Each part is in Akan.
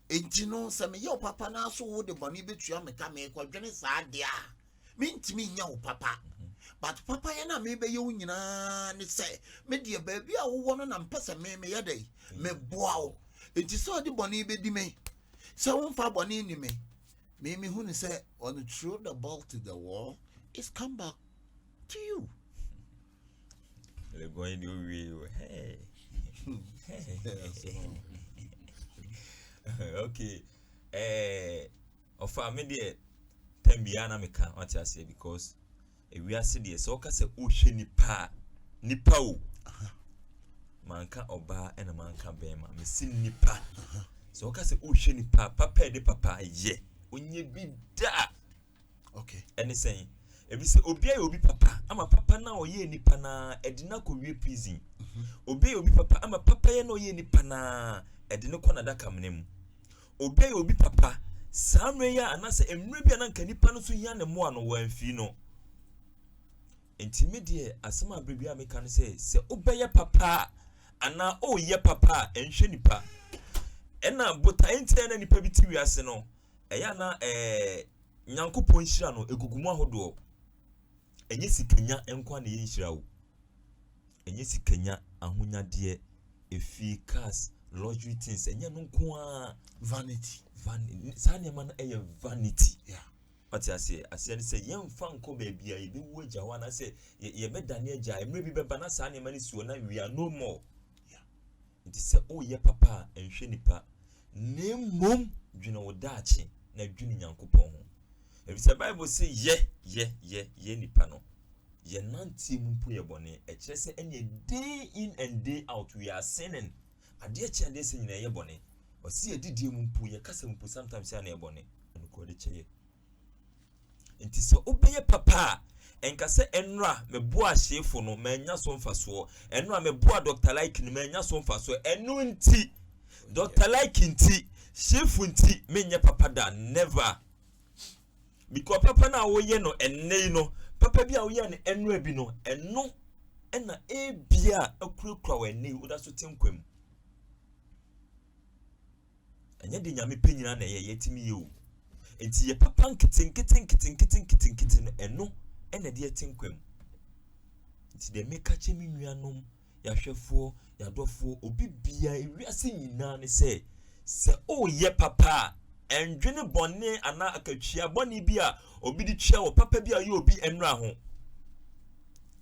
Ejino se me yo papa na so wo de boni betua me ka me kwadwene saa de a mentimi nya wo papa but papa ya na me be ye wo nyina ne se me de ba bi a wo no na mpese me ye dai me boa wo enti so de boni be di me se wo mfa boni ni me hu ne se on the throw the ball to the wall it's come back to you. They're going to be hey. Okay. Of media tembiana meka what I say because we are see so ka say o hwe nipa o manka oba and manka bema me si nipa so ka say o hwe nipa papa de papa ye onye bi da okay any saying ebi se obi ayi obi papa ama papa na oye nipa na edina ko wie prison obi obi papa ama papa ye na oye nipa na edina ko na daka mnem obi ayi obi papa samre ya anase emre bia na nka nipa no so hia ne mo ano wanfi no intimidie asema brebia meka no se obeye papa ana oye papa enhwe nipa ena bota ente na nipa bi ti wiase no eya na nyankopon hira no egugumu ahodo enye sikanya enkwa na ye hira wo enye sikanya ahonyade efi cars luxury things enye no nko vanity sane man vanity yeah what I say ni say yemfa nko ba bia ye be wo agya wa na say ye medane agya emre bi beba na sane man suo na we are no more yeah it is say oh ye papa enhwe nipa ne mom dwene wo daache na dwene nyankopon ho ebi say bible say ye nipa no ye nanti mumpu ye bone e kire say any day in and day out we are sinning ade chi ade se nyina ye bone o si edidie mumpu ye kasa mumpu sometimes ya na ye bone ko de cheye enti so obeye papa enka se enra meboa shefo no manya so mfaso enra meboa Dr. Like ni manya so mfaso enu nti Dr. Like nti shefo nti menye papa da never because papa na wo ye no enne no papa bia wo ye no enra bi no eno ena ebia akurakura w'ani wo da so tenkwam anya de nyame penyina na ye yetimi ye o enti ye papa nketen no eno ena de yetinkwam enti de meka chemi nuanom ya hwefo ya dofo obi bia ewiase nyina ne se o ye papa endwene bonne ana akatwia boni bia obi di twia wo papa bia ye obi enra ho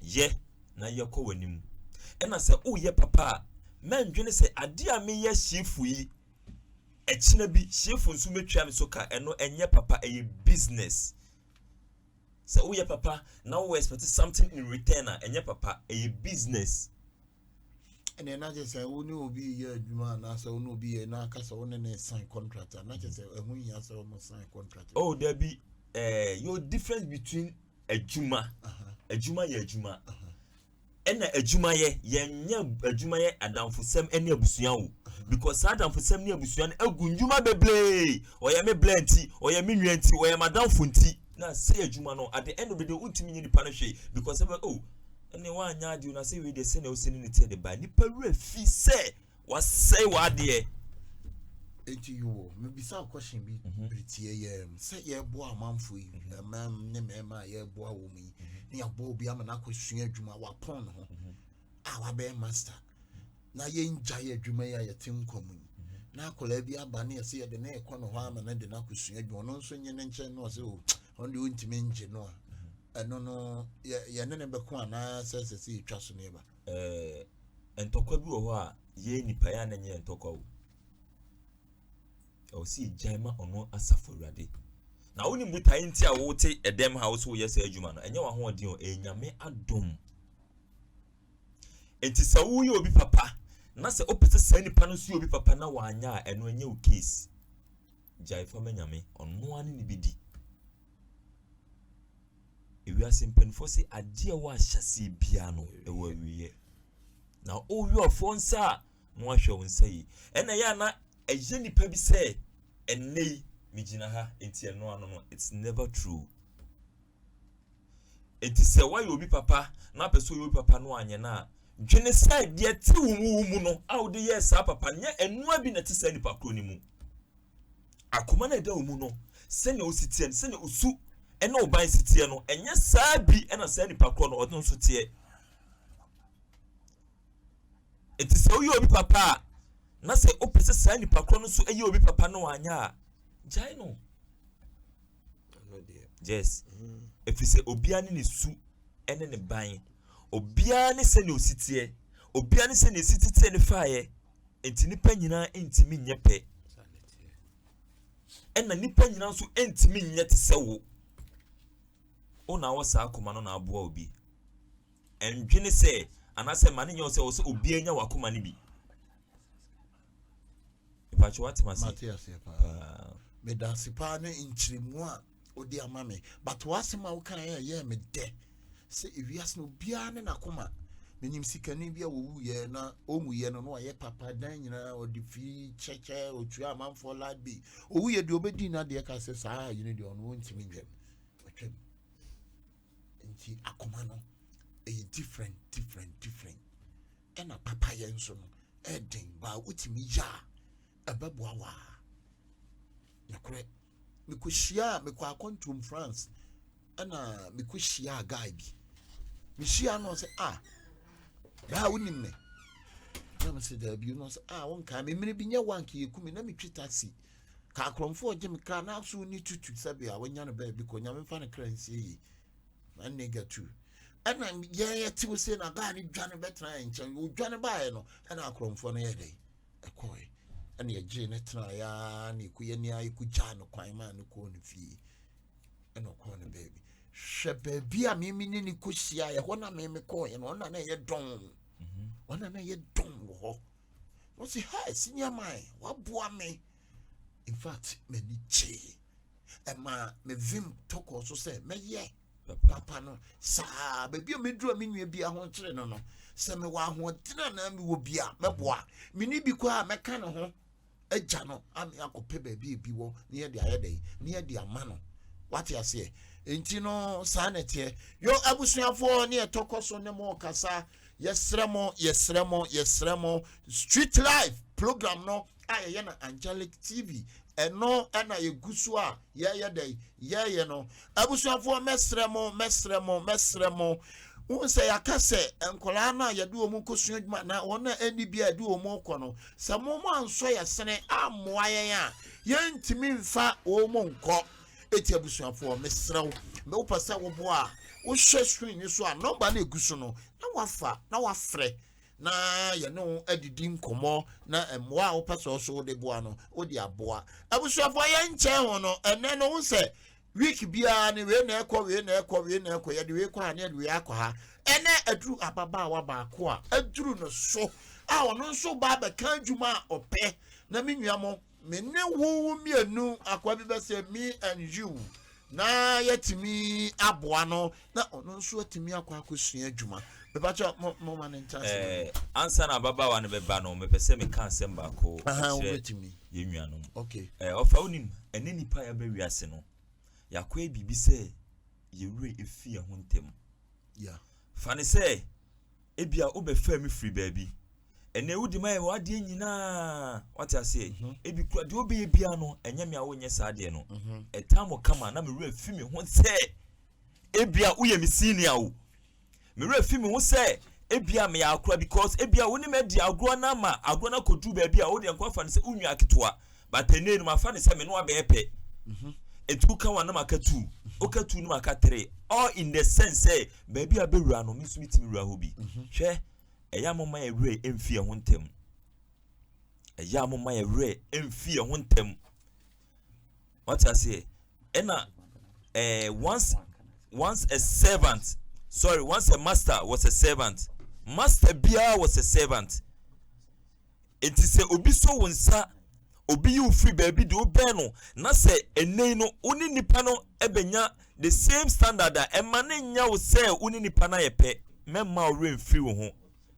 ye na ye kɔ wanim ena se o ye papa mandwene se ade a me ye hyefu yi echina bi hyefu nso metwa me so ka eno enye papa eye business se o ye papa now we expect something in return enye papa eye business ene na je se wo ni obi ye adwuma na se wo no obi ye na aka se wo ne sign contract na je se ehun ya se wo sign contract oh there be your difference between adwuma adwuma ye adwuma ena adwuma ye nya adwuma ye adamfosem ene abusua wo because adamfosem ne abusua no agunjuma beble oya me blenti oya me nwanti oya madamfo nti na say adwuma no at the end of the day untimi nyi nipa no hwe because oh ene wa anya ade na say we dey say na osini ne tie de ba nipa wura fi say wa say wa de enti you me bisa question bi britie ye say ye bo amanfo yi mam ne mema ye bo awo mu yi ne abo bi ama na kwasua adwuma wa pon ho a wa be master na ye nja ye adwuma ya ye tinkom yi na akola bi aba ne ye say de na ekɔ no ho ama na de na kwasua adwuma no nso nye ne nche no say o on de untimi nje no a eno no ye ne be ko ana sese twa so ne ba entokwa bi wo ho a ye nipa ya na nye entokwa wo o si jaima ono asafo urade na woni mutai nti a wo te edem house wo yesa adwuma no enye wa ho odin o enyame adom enti sa wo ye obi papa na se opese sa nipa no so obi papa na wa anya eno enye o case jaifa menyame ono ani ni bidi ewi asempen fo se ade wa ahyase bia no ewo awiye na o wi ofo nsa mo ahwe wo nsa yi ena ya na eje nipa bi se enei mijina ha enti eno ano no it's never true enti se why obi papa na peso obi papa no anye na dwene side ye ti wo mu no a wo de yes papa nya eno abi na ti se nipa kro ni mu akoma na da omu no sene ositie sene osu ena oban sitie no enye saa bi ena saa nipa kro no odon so tie etise oyi obi papa na se opese saa nipa kro no so eyi obi papa no anya jai no yes efise obia ne su ene ne ban obia ne sene ositie obia ne sene sititie ne faaye enti nipa nyina entimi nyepe ena nipa nyina so entimi nyete sewo ona wasa akoma no na aboa obi endwene se anase mane nyo se wo se obi anya wakoma ne bi ipacho what must Matias me dansi pa ne nchirimu a odi amame but wasema wo kan ye me de se ewias no bia ne nakoma menim sikani bia wo wuye na omuye no no aye papa dan nyina odi fi cheche otu amanfo ladbi owuye de obedi na de ka se saa you know de ono ntimi nwem atwem nti akoma no different ena papa ye nso no eden ba utimi ya ababua wa yakore mekushia mekwakontum France ena mekushia guy bi mishia no se ba wonim me na me se da bi no se won ka me mene bi nya wanke yekumi na metwi taxi ka akromfo oje me kra na so ni tutu sabe a wonya no ba bi ko nya me fa ne kransie yi na nega tu ana ye ti wo se na ga ni dwane betra enchen wo dwane ba ye no ana akromfo no ye dai ekoi ana ye je ne tra ya ni ku ye ni ayi ku ja no kwan ma no ko no fi ana ko no baby shebe bi a mimi ni ku sia ye ho na me ko ye no na ye don ona na ye don wo wo si ha sinya mai wa boa me in fact me ni che ema me vim toko so se me ye papa no sa baby me duro me nua bi ho kire no no se me wa ho tena na me wo bi a me boa me ni bi kwa me ka no ho agya no am akope baby bi wo ne ye de ayedai ne ye de ama no what you say enti no sa na tie yo abusuafo ne etoko so ne mo kasa yesremo street life program no aye na Angelic TV eno na yegusu a ye dey ye no abusuafo mesremo unse yakase enkola na yede omu kosu adwuma na wona ani bia de omu kono samo mo anso yesene amoa yen a yentimi mfa omu nko eti abusuafo mesrew me wopasa wo bo a wo hwe screen ni so a number na egusu no na wafa na wafre na ye no adidi nkomo na emwa wo pasa so de boa no wo de aboa abusuafo ye nche ho no ene no unse week bia ni we na ekọ ye de we kwa na de we akọ ene aduru ababa wa ba ko a aduru no so a ono so ba be kan dwuma ope na menuamo me ne wo mienu akwa bi be se me and you na yetimi aboa no na ono so atimi akwa akosua adwuma be ba cha mo man chance answer na ababa wa ne be ba no me pese me kan sem ba ko wetimi ye nuanom okay ofa onim ene nipa ya ba wiase no yakwa bibi se yewure efi ho ntem yeah fane se ebia obefa mi free baby ene wudi mai wade nyina what I say ebi kura de obe bia no enya me a wonye saade no etamo kama na me wure fi mi ho se ebia uye mi senior wo me wure fi mi ho se ebia me ya akura because ebia woni me di agro na ma agro na kodu baby a wo de nkwa fane se unwa aketoa but ene no ma fane se me no abeepe etu kan wa na makatu okatu no makatre all in the sense say baby abewura no misu mitimi wura hobi hwe eya mama ye wure emfi ho ntem eya mama ye wure emfi ho ntem what I say ena once a master was a servant master bia was a servant it is obi so wonsa obi you free baby do beno na se enei no oni nipa no ebenya the same standard that emane nya wo se oni nipa na yepe memma o re free wo ho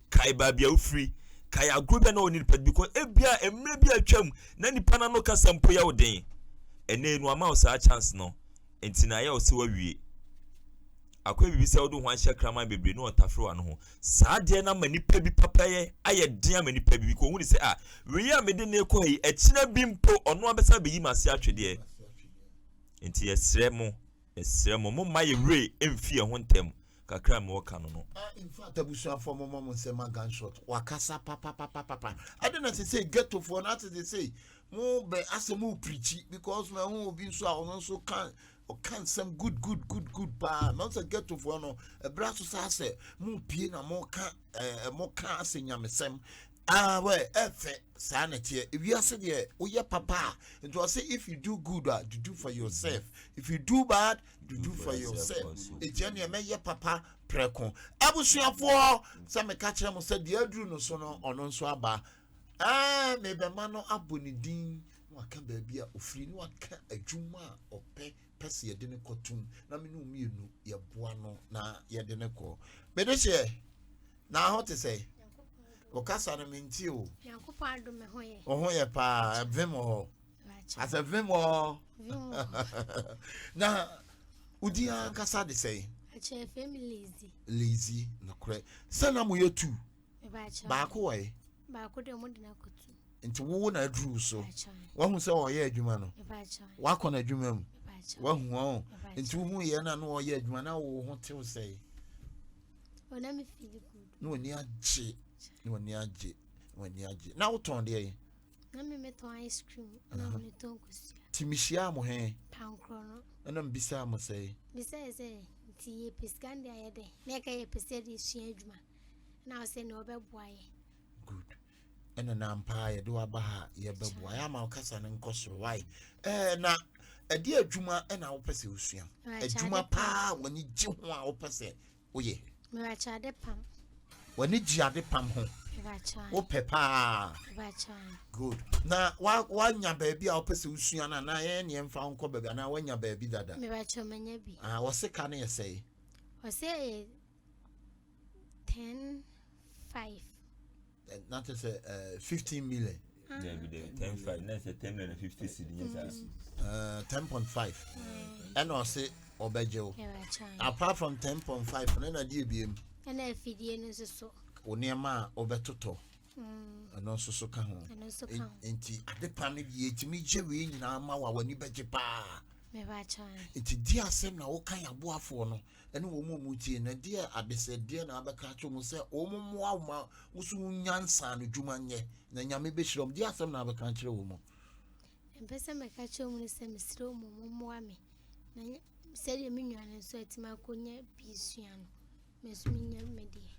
kai ba bia wo free kai agrobe na oni nipa because ebia emre bia atwam na nipa na no kasa mpo ya wo den enei no ama wo sa chance no enti na ya wo se wa wie akwa bibi se odu ho ahye kraman bebre no otafro ano ho saa de na manipa bi papaye aye de amanipa bi ko hu ni se we ya me de ne ko yi akina bi mpo ono abesa be yi mase atwede enti esremo mo ma ye re emfi ho ntem kakra me wo ka no in fact abusu afo mo say ma gunshot wakasa papa I don't say get to for not they say mo be asemu preach because my who be so also can some good pa not say get to for no e bra so say mo pie na mo ka asenyamesem we efe sanity if you say there oye papa it was say if you do good you do for yourself if you do bad you do for yourself e je na me ye papa preko abusuafo say me ka kire mo say de aduru no so no ono nso aba me be ma no abonidin waka ba bia ofiri ni waka adwuma ope pese ye de ne kotum na me no mienu ye boa no na ye de ne ko me de she na ho te say okasa na menti o Yankopon adome hoye ye pa vem ho asa vem ho na udia kasa de say ache family lazy no kre sana mo yetu ba ko we ba ko de mo de na kotu nti wo na aduru so wa hu se wo ye adwuma no wa ko na adwuma mu wa hu o nti wo hu ye na no wo ye adwuma na wo hu te wo say ona me feel good no ni agye na wo ton de na me ton ice cream na mo ne ton kusia timishia mo he pankro no na mbisa mo say say ti ye piskande ayede na ka ye pesedi sua adwuma na wo say no obeboaye good na mpa ye do aba ha ye beboa ya ma okasa ne nkosoro why na ade adwuma na wo pese osua adwuma pa wani gi ho a wo pese oye me wa cha de pam wani gi ade pam ho wo pepa good na wa nya ba bi a wo pese osua na ye ne mfa nko ba bi na wa nya ba bi dada me wa cha manya bi wo se ka na ye say wo say 10.5 not to say 15 million. Yeah, 10.5. That's a 10 million 50 cedis. 10.5. And I say obejo. Apart from 10.5, and then I did be and I feed you so. Oniama obetoto. And also so can home. Inti at the panic ye to me jewi na ma wa wani beje pa. Me ba chan. Inti dia sem na wo kan aboafo no. Ene wo mu mutie na dia adese dia na abeka cho mu se wo mu ma wusu nyansa no dwuma nye na nyame be hyirom dia asem na abeka kire wo mu empese me ka cho mu se misiro mu mo ame na se dia me nwane so atima konya bi sua no me so nya me die